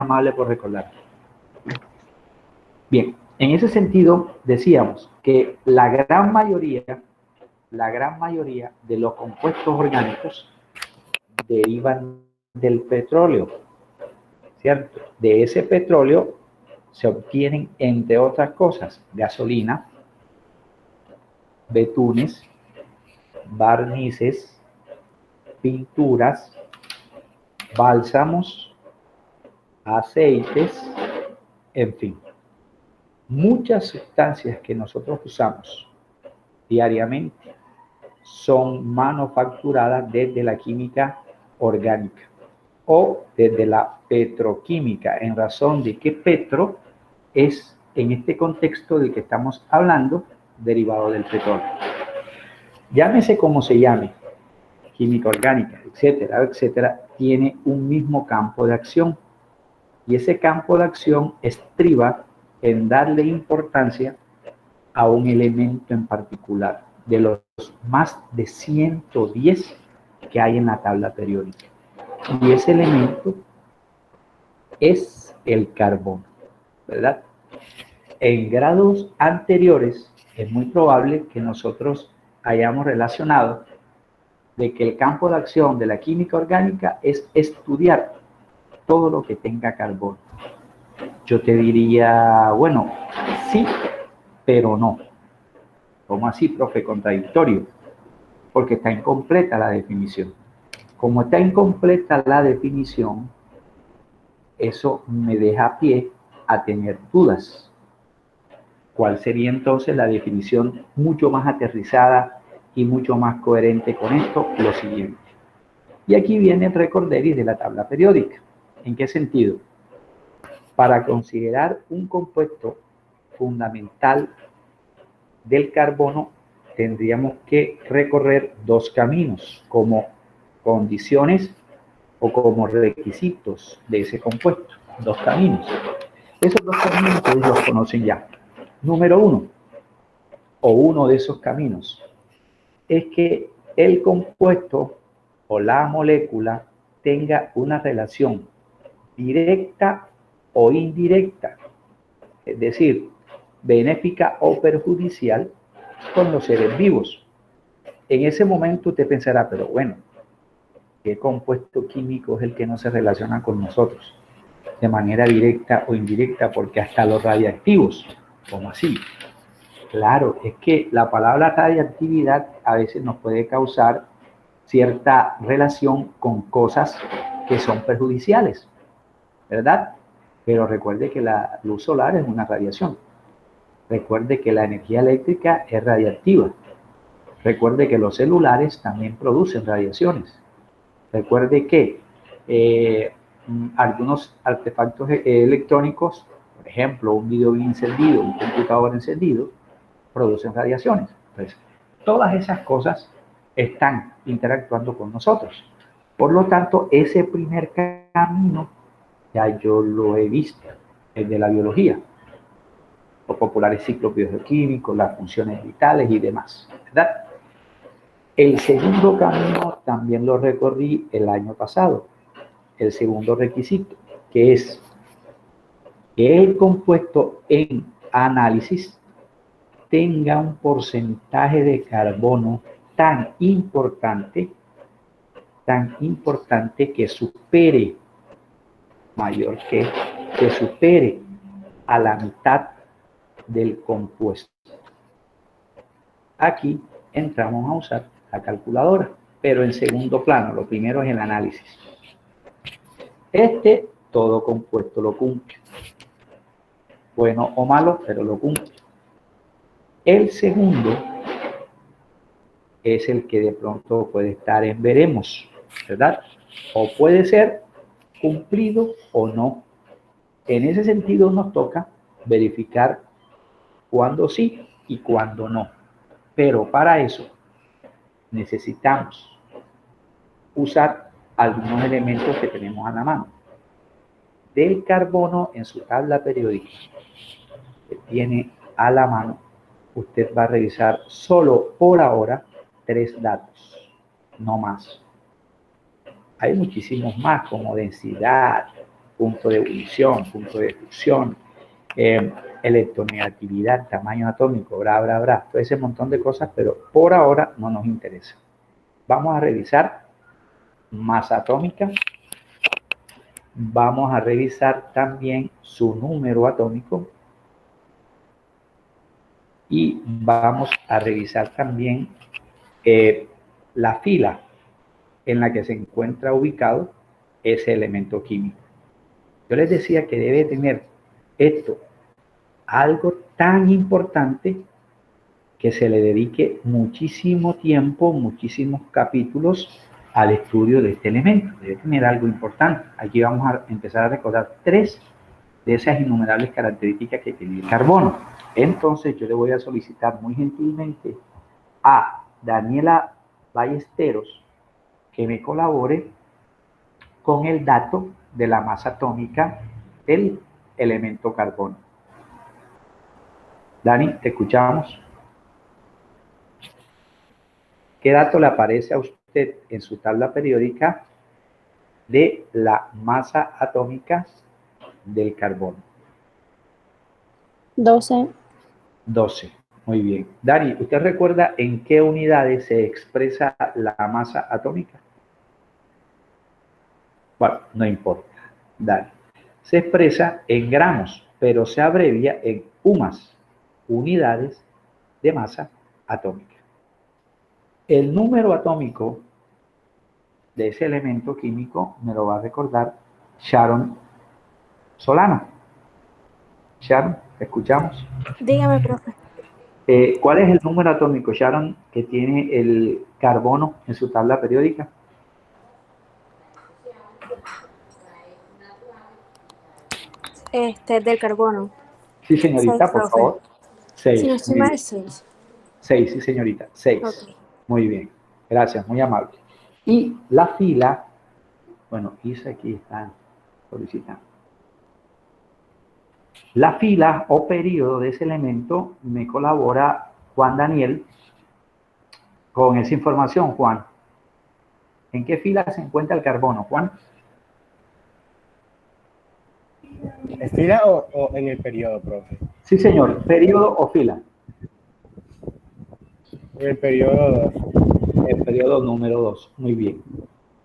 amable por recordar. Bien, en ese sentido decíamos que la gran mayoría de los compuestos orgánicos derivan del petróleo, ¿cierto? De ese petróleo se obtienen, entre otras cosas, gasolina, betunes, barnices, pinturas, bálsamos, aceites, en fin. Muchas sustancias que nosotros usamos diariamente son manufacturadas desde la química orgánica o desde la petroquímica, en razón de que petro es, en este contexto del que estamos hablando, derivado del petróleo. Llámese como se llame, química orgánica, etcétera, etcétera, tiene un mismo campo de acción. Y ese campo de acción estriba en darle importancia a un elemento en particular, de los más de 110 que hay en la tabla periódica. Y ese elemento es el carbono, ¿verdad? En grados anteriores es muy probable que nosotros hayamos relacionado de que el campo de acción de la química orgánica es estudiar todo lo que tenga carbono. Yo te diría, bueno, sí, pero no. ¿Cómo así, profe? Contradictorio, porque está incompleta la definición. Como está incompleta la definición, eso me deja pie a tener dudas. ¿Cuál sería entonces la definición mucho más aterrizada y mucho más coherente con esto? Lo siguiente. Y aquí viene el recorderis de la tabla periódica. ¿En qué sentido? Para considerar un compuesto fundamental del carbono, tendríamos que recorrer dos caminos como condiciones o como requisitos de ese compuesto. Dos caminos. Esos dos caminos ustedes los conocen ya. Número uno, o uno de esos caminos, es que el compuesto o la molécula tenga una relación directa o indirecta, es decir, benéfica o perjudicial con los seres vivos. En ese momento usted pensará, pero bueno, ¿qué compuesto químico es el que no se relaciona con nosotros de manera directa o indirecta? Porque hasta los radiactivos, ¿cómo así? Claro, es que la palabra radiactividad a veces nos puede causar cierta relación con cosas que son perjudiciales, ¿verdad? Pero recuerde que la luz solar es una radiación. Recuerde que la energía eléctrica es radiactiva. Recuerde que los celulares también producen radiaciones. Recuerde que algunos artefactos electrónicos, por ejemplo, un video encendido, un computador encendido, producen radiaciones. Entonces, todas esas cosas están interactuando con nosotros. Por lo tanto, ese primer camino ya yo lo he visto, el de la biología, los populares ciclos bioquímicos, las funciones vitales y demás, ¿verdad? El segundo camino también lo recorrí el año pasado, el segundo requisito, que es que el compuesto en análisis tenga un porcentaje de carbono tan importante que supere, mayor que supere a la mitad del compuesto. Aquí entramos a usar la calculadora, pero en segundo plano. Lo primero es el análisis. Todo compuesto lo cumple. Bueno o malo, pero lo cumple. El segundo es el que de pronto puede estar en veremos, ¿verdad? O puede ser cumplido o no. En ese sentido nos toca verificar cuándo sí y cuándo no. Pero para eso necesitamos usar algunos elementos que tenemos a la mano. Del carbono en su tabla periódica que tiene a la mano, usted va a revisar solo por ahora 3 datos, no más. Hay muchísimos más, como densidad, punto de ebullición, punto de fusión, electronegatividad, tamaño atómico, todo ese montón de cosas, pero por ahora no nos interesa. Vamos a revisar masa atómica, vamos a revisar también su número atómico y vamos a revisar también la fila en la que se encuentra ubicado ese elemento químico. Yo les decía que debe tener esto algo tan importante que se le dedique muchísimo tiempo, muchísimos capítulos al estudio de este elemento. Debe tener algo importante. Aquí vamos a empezar a recordar 3 de esas innumerables características que tiene el carbono. Entonces yo le voy a solicitar muy gentilmente a Daniela Ballesteros que me colabore con el dato de la masa atómica del elemento carbono. Dani, te escuchamos. ¿Qué dato le aparece a usted en su tabla periódica de la masa atómica del carbono? 12. 12. Muy bien. Dani, ¿usted recuerda en qué unidades se expresa la masa atómica? Bueno, no importa. Dani. Se expresa en gramos, pero se abrevia en UMAS, unidades de masa atómica. El número atómico de ese elemento químico me lo va a recordar Sharon Solano. Sharon, ¿te escuchamos? Dígame, profe. ¿Cuál es el número atómico, Sharon, que tiene el carbono en su tabla periódica? Del carbono. Sí, señorita, 6, por profe. favor. Si no 6. estoy Muy mal, bien. 6. 6, sí, señorita. 6. Okay. Muy bien. Gracias, muy amable. Y la fila, bueno, Isa aquí está solicitando. La fila o periodo de ese elemento me colabora Juan Daniel con esa información, Juan. ¿En qué fila se encuentra el carbono, Juan? ¿En fila o en el periodo, profe? Sí, señor. ¿Periodo o fila? En el periodo 2. El periodo número 2. Muy bien.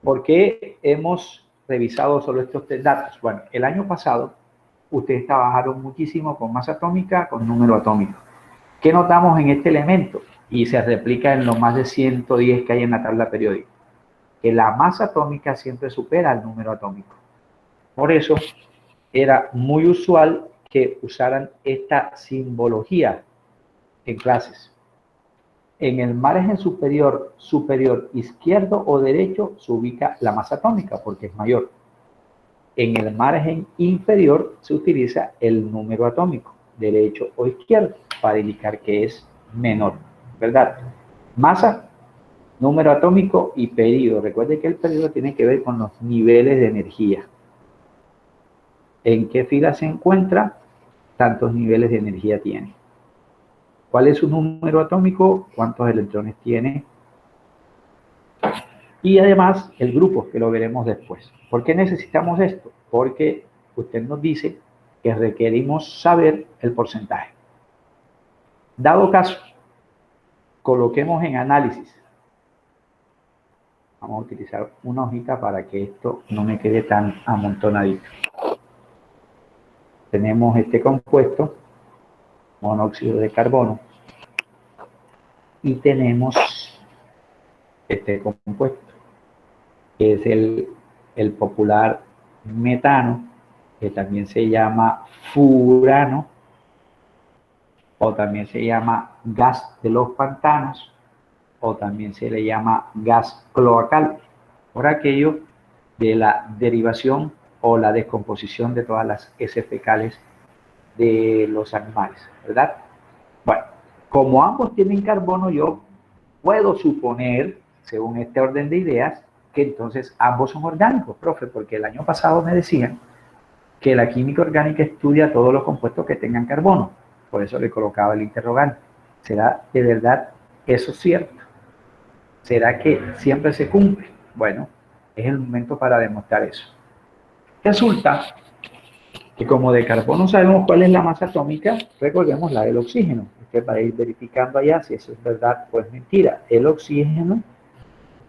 ¿Por qué hemos revisado solo estos 3 datos? Bueno, el año pasado ustedes trabajaron muchísimo con masa atómica, con número atómico. ¿Qué notamos en este elemento? Y se replica en los más de 110 que hay en la tabla periódica. Que la masa atómica siempre supera al número atómico. Por eso era muy usual que usaran esta simbología en clases. En el margen superior izquierdo o derecho se ubica la masa atómica porque es mayor. En el margen inferior se utiliza el número atómico, derecho o izquierdo, para indicar que es menor, ¿verdad? Masa, número atómico y periodo. Recuerde que el periodo tiene que ver con los niveles de energía. ¿En qué fila se encuentra? Tantos niveles de energía tiene. ¿Cuál es su número atómico? ¿Cuántos electrones tiene? Y además el grupo, que lo veremos después. ¿Por qué necesitamos esto? Porque usted nos dice que requerimos saber el porcentaje. Dado caso, coloquemos en análisis. Vamos a utilizar una hojita para que esto no me quede tan amontonadito. Tenemos este compuesto, monóxido de carbono, y tenemos este compuesto, que es el popular metano, que también se llama furano, o también se llama gas de los pantanos, o también se le llama gas cloacal, por aquello de la derivación o la descomposición de todas las heces fecales de los animales, ¿verdad? Bueno, como ambos tienen carbono, yo puedo suponer, según este orden de ideas, que entonces ambos son orgánicos, profe, porque el año pasado me decían que la química orgánica estudia todos los compuestos que tengan carbono. Por eso le colocaba el interrogante. ¿Será de verdad eso cierto? ¿Será que siempre se cumple? Bueno, es el momento para demostrar eso. Resulta Que como de carbono sabemos cuál es la masa atómica, recordemos la del oxígeno. Que para ir verificando allá si eso es verdad o es mentira. El oxígeno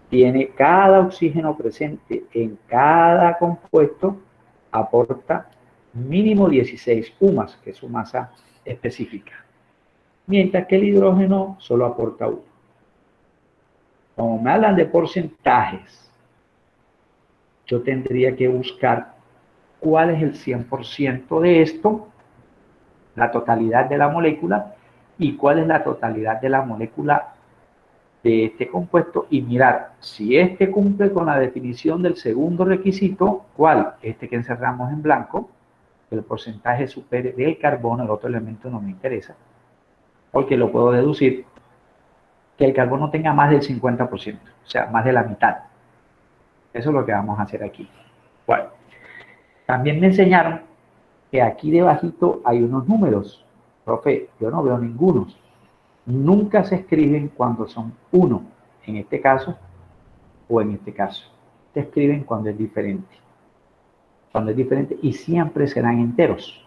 tiene, cada oxígeno presente en cada compuesto aporta mínimo 16 UMAS, que es su masa específica. Mientras que el hidrógeno solo aporta 1. Como me hablan de porcentajes, yo tendría que buscar cuál es el 100% de esto, la totalidad de la molécula, y cuál es la totalidad de la molécula de este compuesto, y mirar si este cumple con la definición del segundo requisito, ¿cuál? Este que encerramos en blanco, el porcentaje supere del carbono, el otro elemento no me interesa, porque lo puedo deducir, que el carbono tenga más del 50%, o sea, más de la mitad. Eso es lo que vamos a hacer aquí. Bueno, también me enseñaron que aquí debajito hay unos números. Profe, yo no veo ninguno. Nunca se escriben cuando son 1, en este caso, o en este caso. Se escriben cuando es diferente. Cuando es diferente, y siempre serán enteros.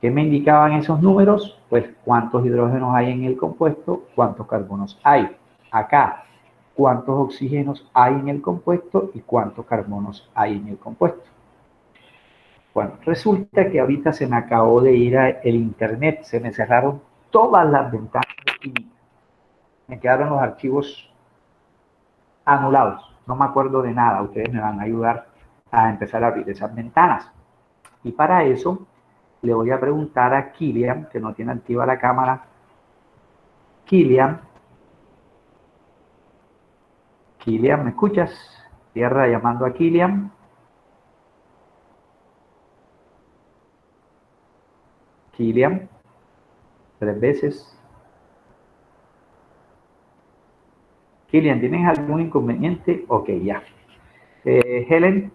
¿Qué me indicaban esos números? Pues cuántos hidrógenos hay en el compuesto, cuántos carbonos hay. Acá, cuántos oxígenos hay en el compuesto y cuántos carbonos hay en el compuesto. Bueno, resulta que ahorita se me acabó de ir el internet, se me cerraron todas las ventanas de química. Me quedaron los archivos anulados, no me acuerdo de nada. Ustedes me van a ayudar a empezar a abrir esas ventanas. Y para eso le voy a preguntar a Kilian, que no tiene activa la cámara. Kilian, ¿me escuchas? Tierra llamando a Kilian. Kilian, 3 veces. Kilian, ¿tienes algún inconveniente? Ok, ya. Helen,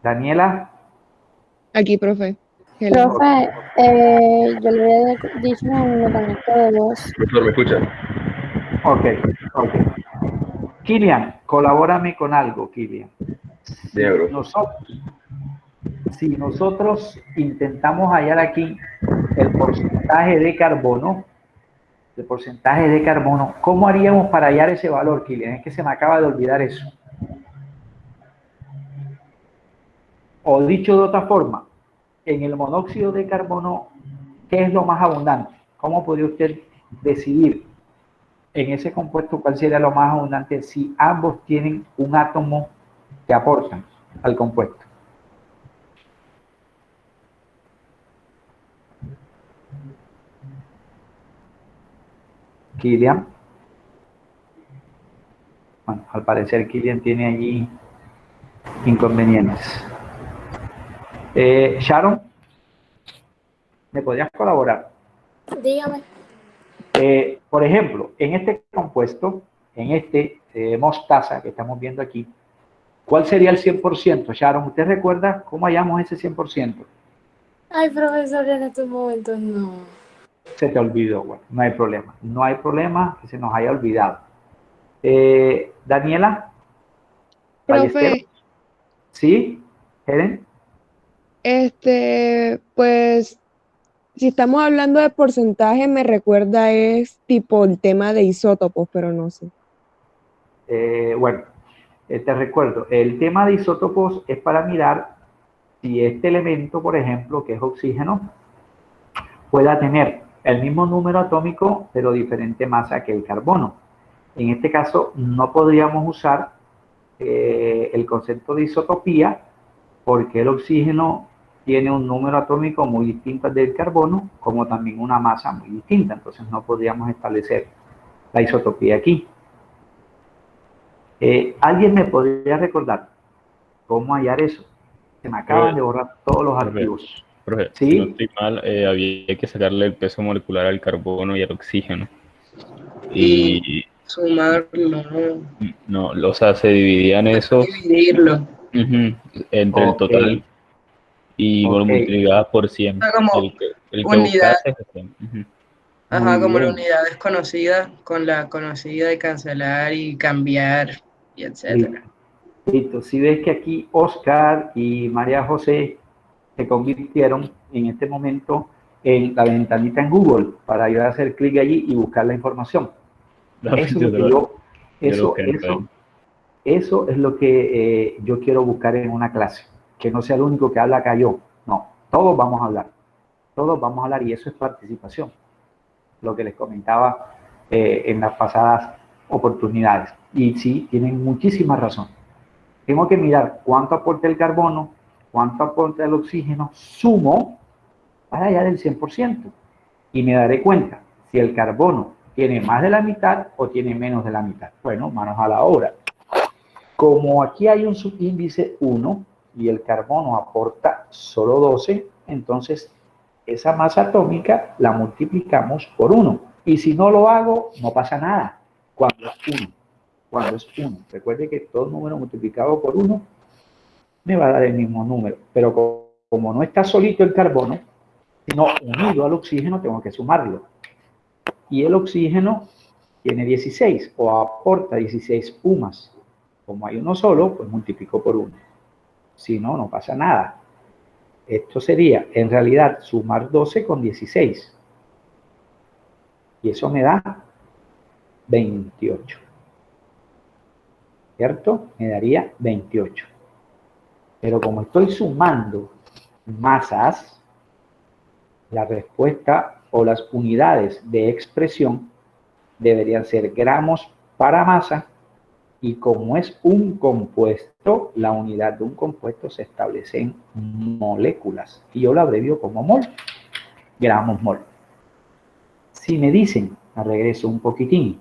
Daniela. Aquí, profe. Profe, yo le había dicho en el notamiento de voz. Profesor, ¿me escucha? Ok. Kilian, colabórame con algo, Kilian. Si nosotros intentamos hallar aquí el porcentaje de carbono, ¿cómo haríamos para hallar ese valor, Kilian? Es que se me acaba de olvidar eso. O dicho de otra forma, en el monóxido de carbono, ¿qué es lo más abundante? ¿Cómo podría usted decidir en ese compuesto cuál sería lo más abundante si ambos tienen un átomo que aportan al compuesto? Kilian. Bueno, al parecer Kilian tiene allí inconvenientes. Sharon, ¿me podrías colaborar? Dígame. Por ejemplo, en este compuesto, en este mostaza que estamos viendo aquí, ¿cuál sería el 100%? Sharon, ¿usted recuerda cómo hallamos ese 100%? Ay, profesor, en estos momentos no. Se te olvidó. Bueno, no hay problema. No hay problema que se nos haya olvidado. Daniela. Profe. ¿Sí? ¿Helen? Pues, si estamos hablando de porcentaje, me recuerda es tipo el tema de isótopos, pero no sé. Bueno, te recuerdo, el tema de isótopos es para mirar si este elemento, por ejemplo, que es oxígeno, pueda tener el mismo número atómico, pero diferente masa que el carbono. En este caso, no podríamos usar el concepto de isotopía, porque el oxígeno tiene un número atómico muy distinto al del carbono, como también una masa muy distinta. Entonces, no podríamos establecer la isotopía aquí. ¿Alguien me podría recordar cómo hallar eso? Se me acaban de borrar todos los archivos. Profe, ¿Sí? si no estoy mal, había que sacarle el peso molecular al carbono y al oxígeno. Y sumarlo. No, o sea, se dividían esos. Dividirlo. Entre el total y lo multiplicaba por 100. Como el que unidad. Ajá, como la unidad desconocida con la conocida de cancelar y cambiar y etcétera. Listo. Si ves que aquí Oscar y María José se convirtieron en este momento en la ventanita en Google para ayudar a hacer clic allí y buscar la información. Eso es lo que yo quiero buscar en una clase, que no sea el único que habla acá yo. No, todos vamos a hablar. Todos vamos a hablar y eso es participación. Lo que les comentaba en las pasadas oportunidades. Y sí, tienen muchísima razón. Tengo que mirar cuánto aporta el carbono, cuánto aporta el oxígeno, sumo para allá del 100%. Y me daré cuenta si el carbono tiene más de la mitad o tiene menos de la mitad. Bueno, manos a la obra. Como aquí hay un subíndice 1 y el carbono aporta solo 12, entonces esa masa atómica la multiplicamos por 1. Y si no lo hago, no pasa nada. Cuando es 1. Cuando es 1. Recuerde que todo número multiplicado por 1 me va a dar el mismo número. Pero como no está solito el carbono, sino unido al oxígeno, tengo que sumarlo. Y el oxígeno tiene 16 o aporta 16 UMAS. Como hay uno solo, pues multiplico por 1. Si no, no pasa nada. Esto sería, en realidad, sumar 12 con 16. Y eso me da 28. ¿Cierto? Me daría 28. Pero como estoy sumando masas, la respuesta o las unidades de expresión deberían ser gramos para masa. Y como es un compuesto, la unidad de un compuesto se establece en moléculas. Y yo lo abrevio como mol, gramos mol. Si me dicen, me regreso un poquitín,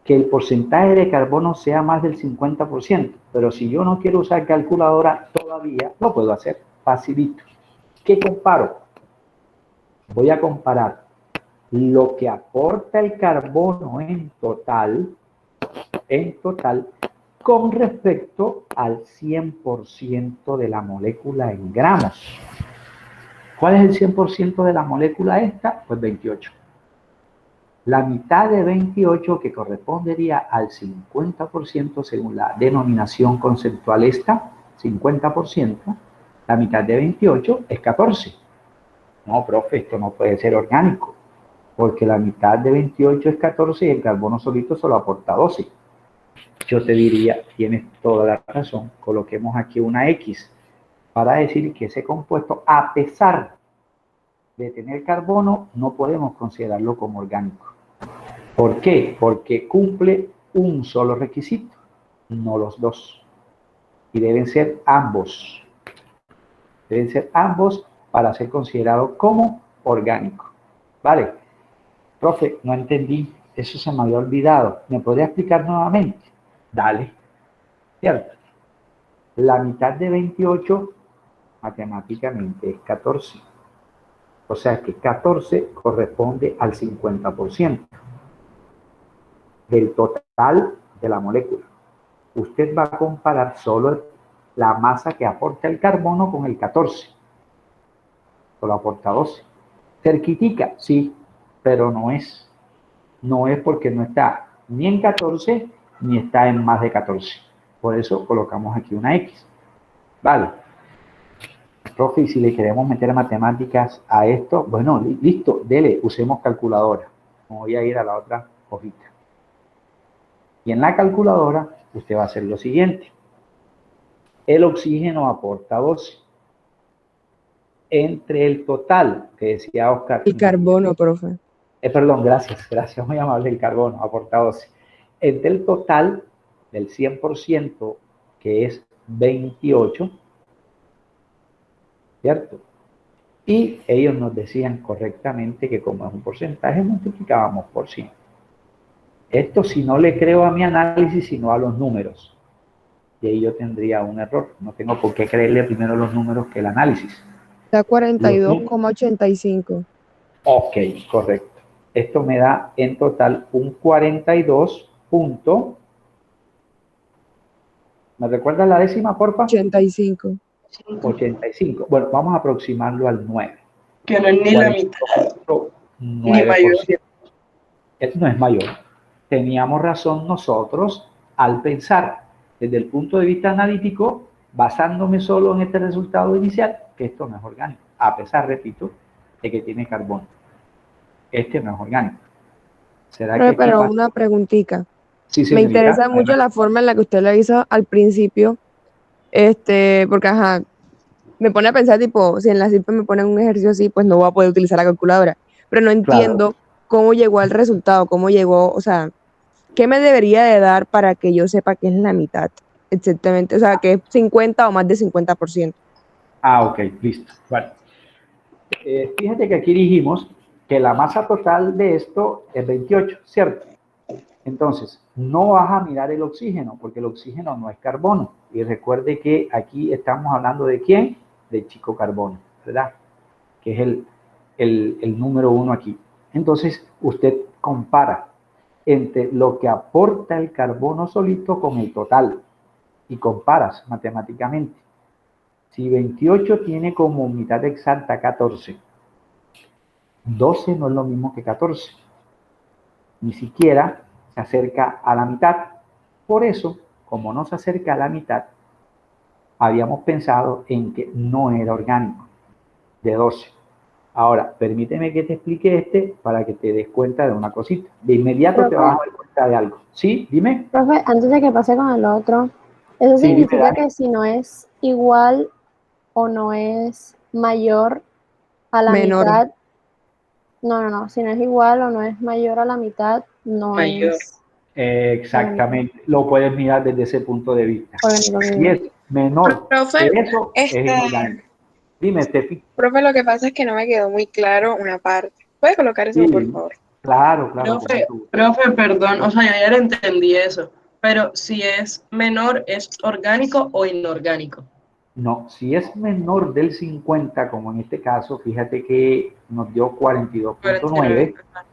que el porcentaje de carbono sea más del 50%, pero si yo no quiero usar calculadora todavía, lo puedo hacer facilito. ¿Qué comparo? Voy a comparar lo que aporta el carbono en total, con respecto al 100% de la molécula en gramos. ¿Cuál es el 100% de la molécula esta? Pues 28. La mitad de 28, que correspondería al 50% según la denominación conceptual esta, 50%, la mitad de 28 es 14. No, profe, esto no puede ser orgánico, porque la mitad de 28 es 14 y el carbono solito solo aporta 12. Yo te diría, tienes toda la razón, coloquemos aquí una X para decir que ese compuesto, a pesar de tener carbono, no podemos considerarlo como orgánico. ¿Por qué? Porque cumple un solo requisito, no los dos. Y deben ser ambos. Deben ser ambos para ser considerado como orgánico. ¿Vale? Profe, no entendí, eso se me había olvidado. ¿Me podría explicar nuevamente? Dale. ¿Cierto? La mitad de 28 matemáticamente es 14. O sea que 14 corresponde al 50% del total de la molécula. Usted va a comparar solo la masa que aporta el carbono con el 14. Solo aporta 12. Cerquitica, sí, pero no es. No es porque no está ni en 14 ni está en más de 14. Por eso colocamos aquí una X. Vale. Profe, y si le queremos meter matemáticas a esto, bueno, listo, dele, usemos calculadora. Voy a ir a la otra hojita. Y en la calculadora, usted va a hacer lo siguiente. El oxígeno aporta 12. Entre el total, que decía Oscar. Y carbono, profe. Perdón, gracias, muy amable, el carbono aporta 12. Entre el total del 100%, que es 28, ¿cierto? Y ellos nos decían correctamente que como es un porcentaje, multiplicábamos por 100. Esto si no le creo a mi análisis, sino a los números. Y ahí yo tendría un error. No tengo por qué creerle primero los números que el análisis. Da 42,85. Ok, correcto. Esto me da en total un 42 punto. ¿Me recuerda la décima, porfa? 85. 85. Bueno, vamos a aproximarlo al 9. Que no es ni la mitad, ni mayor. No es mayor. Teníamos razón nosotros al pensar desde el punto de vista analítico basándome solo en este resultado inicial, que esto no es orgánico, a pesar, repito, de que tiene carbono. Este no es orgánico. ¿Será que aquí Pero pasa? una preguntita. Sí, Me señorita. interesa mucho la forma en la que usted lo hizo al principio, porque, ajá, me pone a pensar, tipo, si en la CIP me ponen un ejercicio así, pues no voy a poder utilizar la calculadora. Pero no entiendo cómo llegó al resultado, cómo llegó, o sea, qué me debería de dar para que yo sepa que es la mitad, exactamente, o sea, que es 50 o más de 50%. Ah, ok, listo. Bueno, fíjate que aquí dijimos que la masa total de esto es 28, ¿cierto? Entonces, no vas a mirar el oxígeno, porque el oxígeno no es carbono. Y recuerde que aquí estamos hablando de quién, de chico carbono, ¿verdad? Que es el número 1 aquí. Entonces, usted compara entre lo que aporta el carbono solito con el total y comparas matemáticamente. Si 28 tiene como mitad exacta 14, 12 no es lo mismo que 14. Ni siquiera se acerca a la mitad. Por eso, como no se acerca a la mitad, habíamos pensado en que no era orgánico, de 12. Ahora, permíteme que te explique este para que te des cuenta de una cosita. De inmediato te vas a dar cuenta de algo. ¿Sí? Dime. Profe, antes de que pase con el otro, eso Sí, dime, significa Dani. que si no es igual o no es mayor a la Menor. mitad, no, si no es igual o no es mayor a la mitad, no Mayor. es Exactamente. Lo puedes mirar desde ese punto de vista. orgánico. Si es menor Profe, que eso, es inorgánico. Dime, Tefi. profe, lo que pasa es que no me quedó muy claro una parte. ¿Puede colocar eso, por Sí, favor? claro, con Profe, mucho gusto. profe, perdón, o sea, yo ya lo entendí eso, pero si es menor, ¿es orgánico o inorgánico? No, si es menor del 50, como en este caso, fíjate que nos dio 42.9, 49, ajá,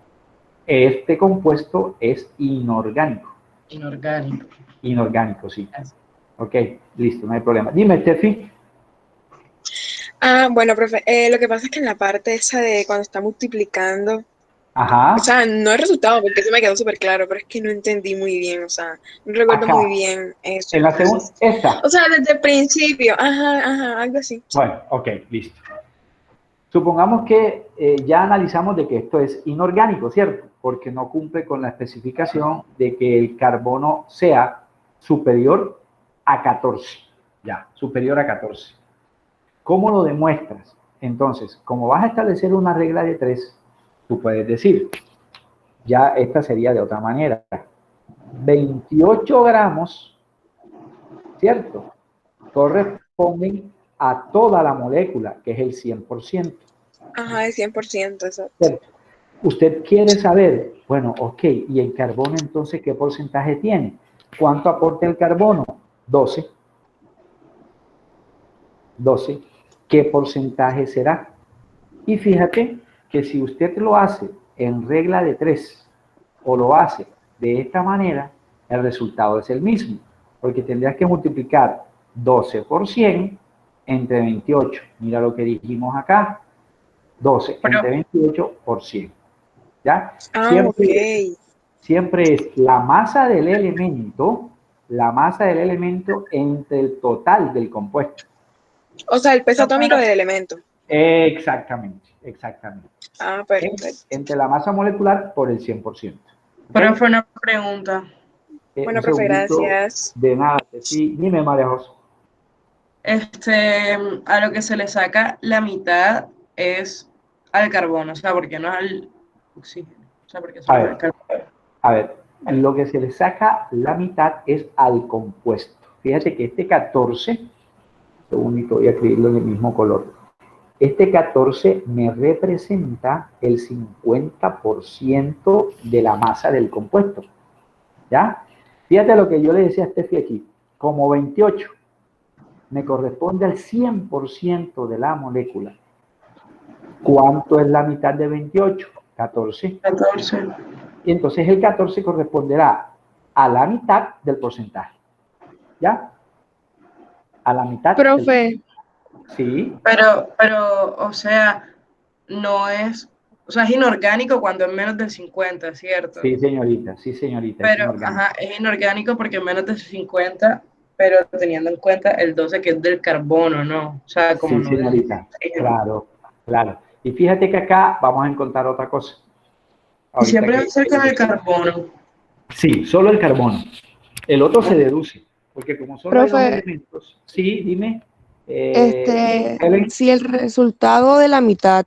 este compuesto es inorgánico. inorgánico. Inorgánico, sí. Ok, listo, no hay problema. Dime, Tefi. Ah, bueno, profe, lo que pasa es que en la parte esa de cuando está multiplicando, Ajá, o sea, no el resultado, porque eso me quedó súper claro, pero es que no entendí muy bien, o sea, no recuerdo acá, muy bien eso, en la segunda, entonces, esta. o sea, desde el principio, ajá, algo así. Bueno, ok, listo. Supongamos que ya analizamos de que esto es inorgánico, ¿cierto? Porque no cumple con la especificación de que el carbono sea superior a 14. Ya, superior a 14. ¿Cómo lo demuestras? Entonces, como vas a establecer una regla de 3, tú puedes decir, ya esta sería de otra manera. 28 gramos, ¿cierto? Corresponden a toda la molécula, que es el 100%. Ajá, de 100%, exacto. ¿Cierto? Usted quiere saber, bueno, ok, ¿y el carbono entonces qué porcentaje tiene? ¿Cuánto aporta el carbono? 12. 12. ¿Qué porcentaje será? Y fíjate que si usted lo hace en regla de 3 o lo hace de esta manera, el resultado es el mismo, porque tendrías que multiplicar 12 por 100 entre 28. Mira lo que dijimos acá, 12 Pero, entre 28 por 100. ¿Ya? Ah, ok. Siempre es la masa del elemento entre el total del compuesto. O sea, el peso no, atómico del elemento. Exactamente. Ah, perfecto. Entre la masa molecular por el 100%. pero ¿Ok? fue una pregunta. Bueno, Un profe, segundito. gracias. De nada. Sí, dime, María José. A lo que se le saca la mitad es al carbono, o sea, porque no es al oxígeno, o sea, porque A solo es al ver, carbono. lo que se le saca la mitad es al compuesto. Fíjate que este 14, segundito, voy a escribirlo en el mismo color. Este 14 me representa el 50% de la masa del compuesto. ¿Ya? Fíjate lo que yo le decía a Steffi aquí. Como 28 me corresponde al 100% de la molécula. ¿Cuánto es la mitad de 28? 14. 14. Y entonces el 14 corresponderá a la mitad del porcentaje. ¿Ya? A la mitad. Profe, Sí. Pero, o sea, no es, o sea, es inorgánico cuando es menos del 50, ¿cierto? Sí, señorita, es Pero, inorgánico. ajá, es inorgánico porque menos del 50 pero teniendo en cuenta el 12 que es del carbono, ¿no? O sea, como Sí, no del señorita, oxígeno. claro, claro. Y fíjate que acá vamos a encontrar otra cosa. Y Ahorita siempre va que, a ser con el carbono. sí, solo el carbono. El otro se deduce, porque como solo hay dos Profe, elementos, sí, dime, Helen. si el resultado de la mitad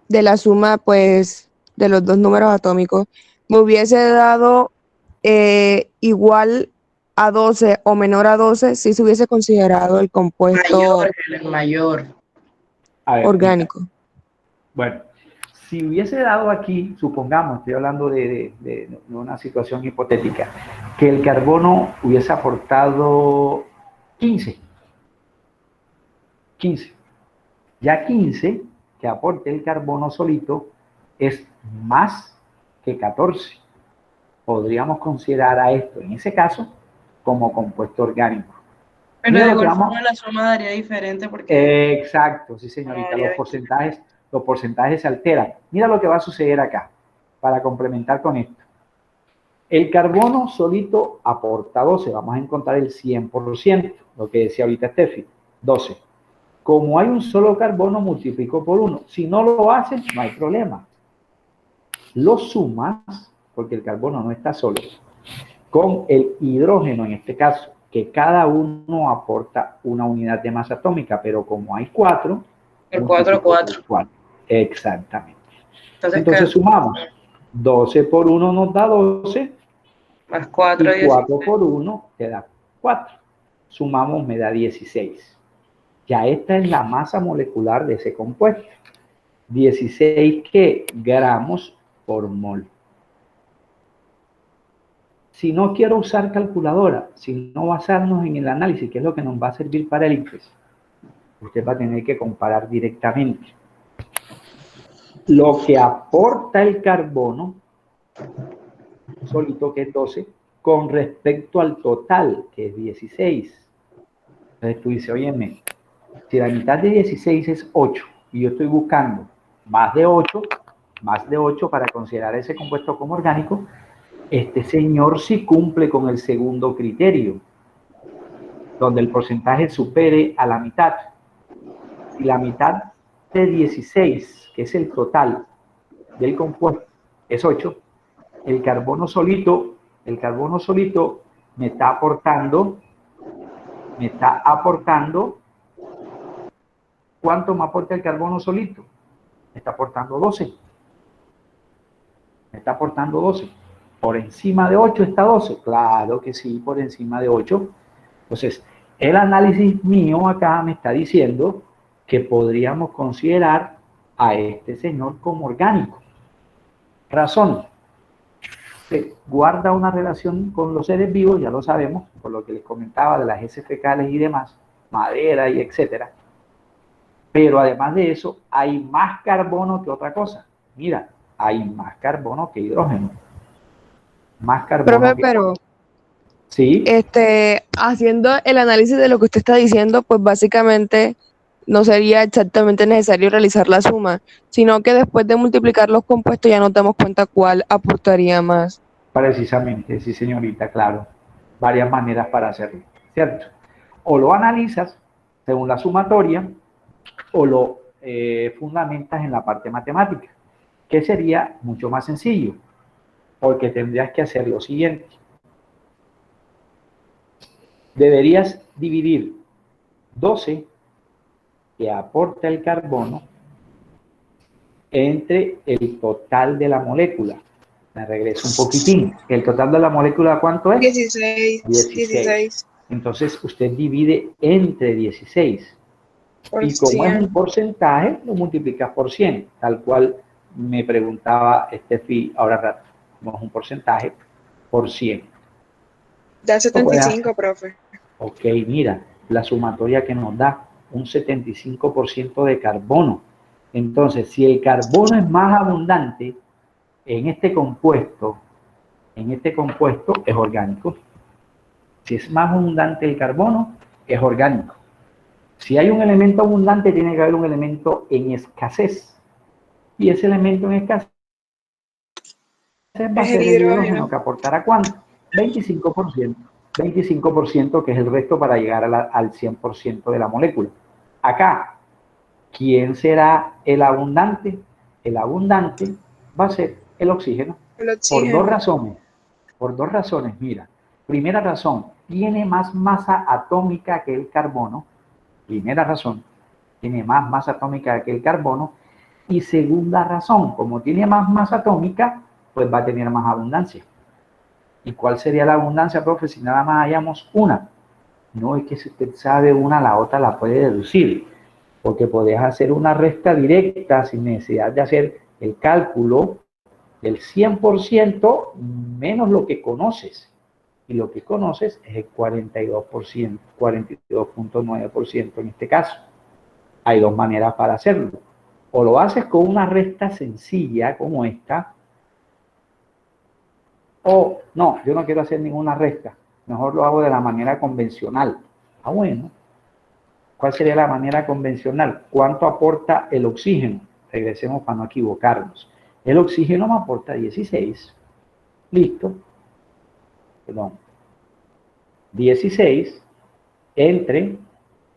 de la suma, pues, de los dos números atómicos me hubiese dado igual a 12 o menor a 12, sí se hubiese considerado el compuesto Mayor, el mayor. A ver, mira, orgánico. bueno, si hubiese dado aquí, supongamos, estoy hablando de una situación hipotética, que el carbono hubiese aportado 15, 15. Ya 15 que aporte el carbono solito es más que 14. Podríamos considerar a esto, en ese caso, como compuesto orgánico. Pero Mira de lo que igual vamos. forma la suma daría diferente porque Exacto, sí, no señorita, daría los porcentajes se alteran. Mira lo que va a suceder acá, para complementar con esto. El carbono solito aporta 12, vamos a encontrar el 100%, lo que decía ahorita Steffi, 12. Como hay un solo carbono, multiplico por 1. Si no lo haces, no hay problema. Lo sumas, porque el carbono no está solo, con el hidrógeno en este caso, que cada uno aporta una unidad de masa atómica, pero como hay 4, el 4, multiplico 4. por 4. Exactamente. Entonces, Entonces sumamos. 12 por 1 nos da 12 más 4, y 4 16. por 1 te da 4. Sumamos, me da 16. Ya esta es la masa molecular de ese compuesto. 16 ¿qué? Gramos por mol. Si no quiero usar calculadora, sino basarnos en el análisis, que es lo que nos va a servir para el ICFES, usted va a tener que comparar directamente lo que aporta el carbono solito, que es 12, con respecto al total, que es 16. Entonces tú dices, óyeme, si la mitad de 16 es 8 y yo estoy buscando más de 8 para considerar ese compuesto como orgánico, este señor sí cumple con el segundo criterio, donde el porcentaje supere a la mitad. Si la mitad de 16, que es el total del compuesto, es 8, el carbono solito me está aportando, ¿cuánto me aporta el carbono solito? Me está aportando 12. Me está aportando 12. ¿Por encima de 8 está 12? Claro que sí, por encima de 8. Entonces, el análisis mío acá me está diciendo que podríamos considerar a este señor como orgánico. Razón. Se guarda una relación con los seres vivos, ya lo sabemos, por lo que les comentaba de las heces fecales y demás, madera y etcétera. Pero además de eso, hay más carbono que otra cosa. Mira, hay más carbono que hidrógeno. Más carbono Profe, que... pero Sí, haciendo el análisis de lo que usted está diciendo, pues básicamente no sería exactamente necesario realizar la suma, sino que después de multiplicar los compuestos ya nos damos cuenta cuál aportaría más. precisamente, sí, señorita, claro. Varias maneras para hacerlo, ¿cierto? O lo analizas según la sumatoria o lo fundamentas en la parte matemática, que sería mucho más sencillo, porque tendrías que hacer lo siguiente. Deberías dividir 12 que aporta el carbono entre el total de la molécula. Me regreso un poquitín. ¿El total de la molécula cuánto es? 16. 16. Entonces usted divide entre 16. Por Y como es 100. un porcentaje, lo multiplicas por 100, tal cual me preguntaba Steffi ahora rato. Como es un porcentaje, por 100. Da 75, profe. Ok, mira, la sumatoria que nos da un 75% de carbono. Entonces, si el carbono es más abundante en este compuesto es orgánico. Si es más abundante el carbono, es orgánico. Si hay un elemento abundante, tiene que haber un elemento en escasez. Y ese elemento en escasez va a Es el ser el hidrógeno, hidrógeno. que aportará ¿cuánto? 25%. 25%, que es el resto para llegar al 100% de la molécula. Acá, ¿quién será el abundante? El abundante va a ser el oxígeno. El Por oxígeno. dos razones. Por dos razones, mira. Primera razón, tiene más masa atómica que el carbono. Primera razón, tiene más masa atómica que el carbono. Y segunda razón, como tiene más masa atómica, pues va a tener más abundancia. ¿Y cuál sería la abundancia, profe, si nada más hallamos una? No, es que si usted sabe una, la otra la puede deducir, porque podés hacer una resta directa sin necesidad de hacer el cálculo del 100% menos lo que conoces. Y lo que conoces es el 42%, 42.9% en este caso. Hay dos maneras para hacerlo. O lo haces con una resta sencilla como esta, o no, yo no quiero hacer ninguna resta, mejor lo hago de la manera convencional. Ah, bueno. ¿Cuál sería la manera convencional? ¿Cuánto aporta el oxígeno? Regresemos para no equivocarnos. El oxígeno me aporta 16. Listo. Perdón. 16 entre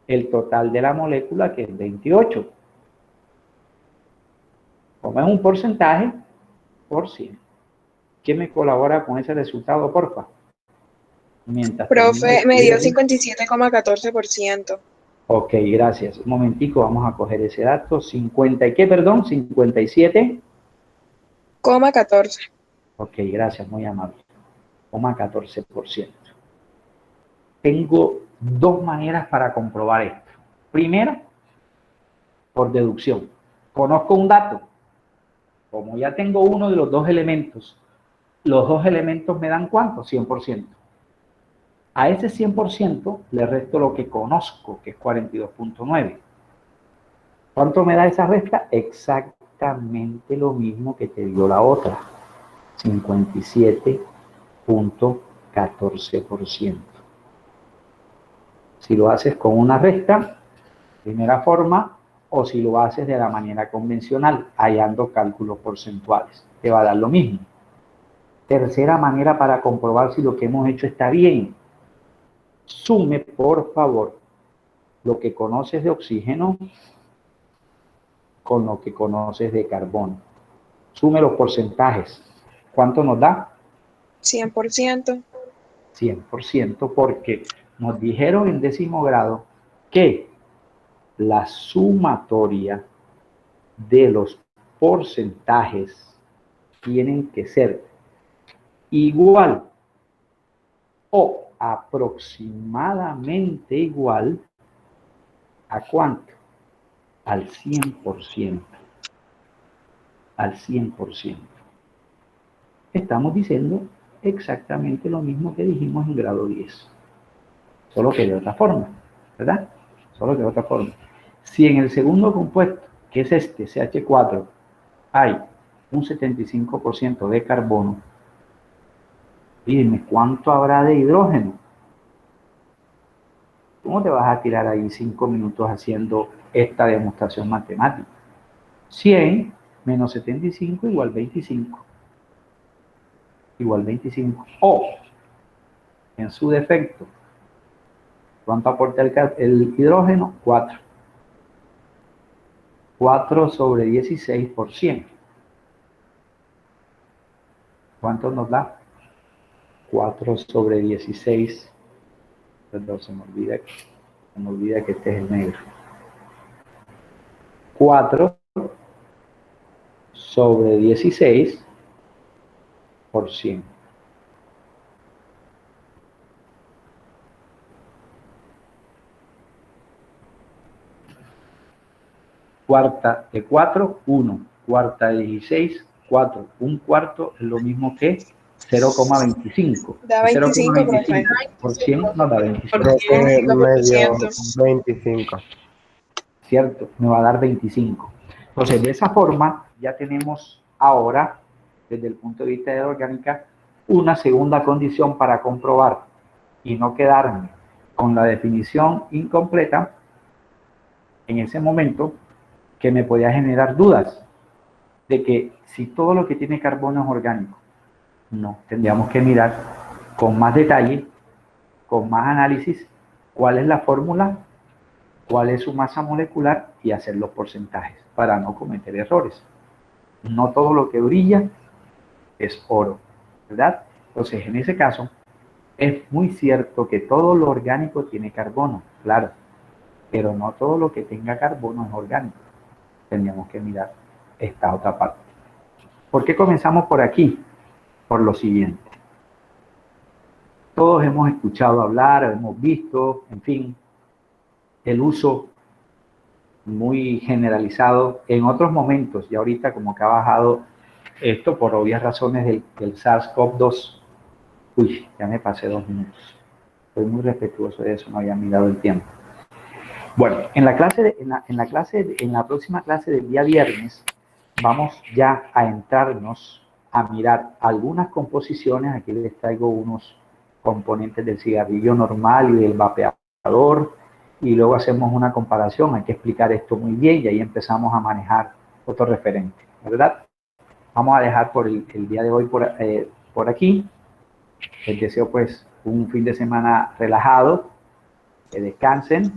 el total de la molécula, que es 28. Como es un porcentaje, por 100. ¿Quién me colabora con ese resultado, porfa? Mientras Profe, me dio termino de 57,14%. Ok, gracias. Un momentico, vamos a coger ese dato. 50 y qué, perdón, 57. 14. Ok, gracias, muy amable. 14%. Tengo dos maneras para comprobar esto. Primera, por deducción. Conozco un dato. Como ya tengo uno de los dos elementos, los dos elementos me dan ¿cuánto? 100%. A ese 100% le resto lo que conozco, que es 42.9. ¿Cuánto me da esa resta? Exactamente lo mismo que te dio la otra. 57.14%. Si lo haces con una resta, primera forma, o si lo haces de la manera convencional, hallando cálculos porcentuales, te va a dar lo mismo. Tercera manera para comprobar si lo que hemos hecho está bien. Sume, por favor, lo que conoces de oxígeno con lo que conoces de carbono. Sume los porcentajes. ¿Cuánto nos da? 100%. 100%, porque nos dijeron en 10º grado que la sumatoria de los porcentajes tienen que ser igual o aproximadamente igual ¿a cuánto? Al 100%. Al 100%. Estamos diciendo exactamente lo mismo que dijimos en grado 10. Solo que de otra forma, ¿verdad? Solo que de otra forma. Si en el segundo compuesto, que es este, CH4, hay un 75% de carbono, dime, ¿cuánto habrá de hidrógeno? ¿Cómo te vas a tirar ahí 5 minutos haciendo esta demostración matemática? 100 menos 75 igual 25. Igual 25. O, en su defecto, ¿cuánto aporta el hidrógeno? 4. 4 sobre 16%. ¿Cuánto nos da? 4 sobre 16. Perdón, se me olvida que este es el negro. 4 sobre 16 por 100. Cuarta de 4, 1. Cuarta de 16, 4. Un cuarto es lo mismo que 0,25. Da 25, profe. Por 100 nos da 25. Profe, medio 25%. 25. ¿Cierto? Me va a dar 25. Entonces, de esa forma, ya tenemos ahora, desde el punto de vista de la orgánica, una segunda condición para comprobar y no quedarme con la definición incompleta en ese momento que me podía generar dudas de que si todo lo que tiene carbono es orgánico. No, tendríamos que mirar con más detalle con más análisis cuál es la fórmula, cuál es su masa molecular y hacer los porcentajes para no cometer errores. No todo lo que brilla es oro, ¿verdad? Entonces, en ese caso, es muy cierto que todo lo orgánico tiene carbono, claro, pero no todo lo que tenga carbono es orgánico. Tendríamos que mirar esta otra parte. ¿Por qué comenzamos por aquí? Por lo siguiente. Todos hemos escuchado hablar, hemos visto, en fin, el uso muy generalizado en otros momentos, y ahorita como que ha bajado esto por obvias razones del SARS-CoV-2. Uy, ya me pasé 2 minutos. Estoy muy respetuoso de eso, no había mirado el tiempo. Bueno, en la próxima clase del día viernes vamos ya a entrarnos a mirar algunas composiciones. Aquí les traigo unos componentes del cigarrillo normal y del vapeador, y luego hacemos una comparación. Hay que explicar esto muy bien y ahí empezamos a manejar otro referente, ¿verdad? Vamos a dejar por el día de hoy por aquí. Les deseo pues un fin de semana relajado, que descansen,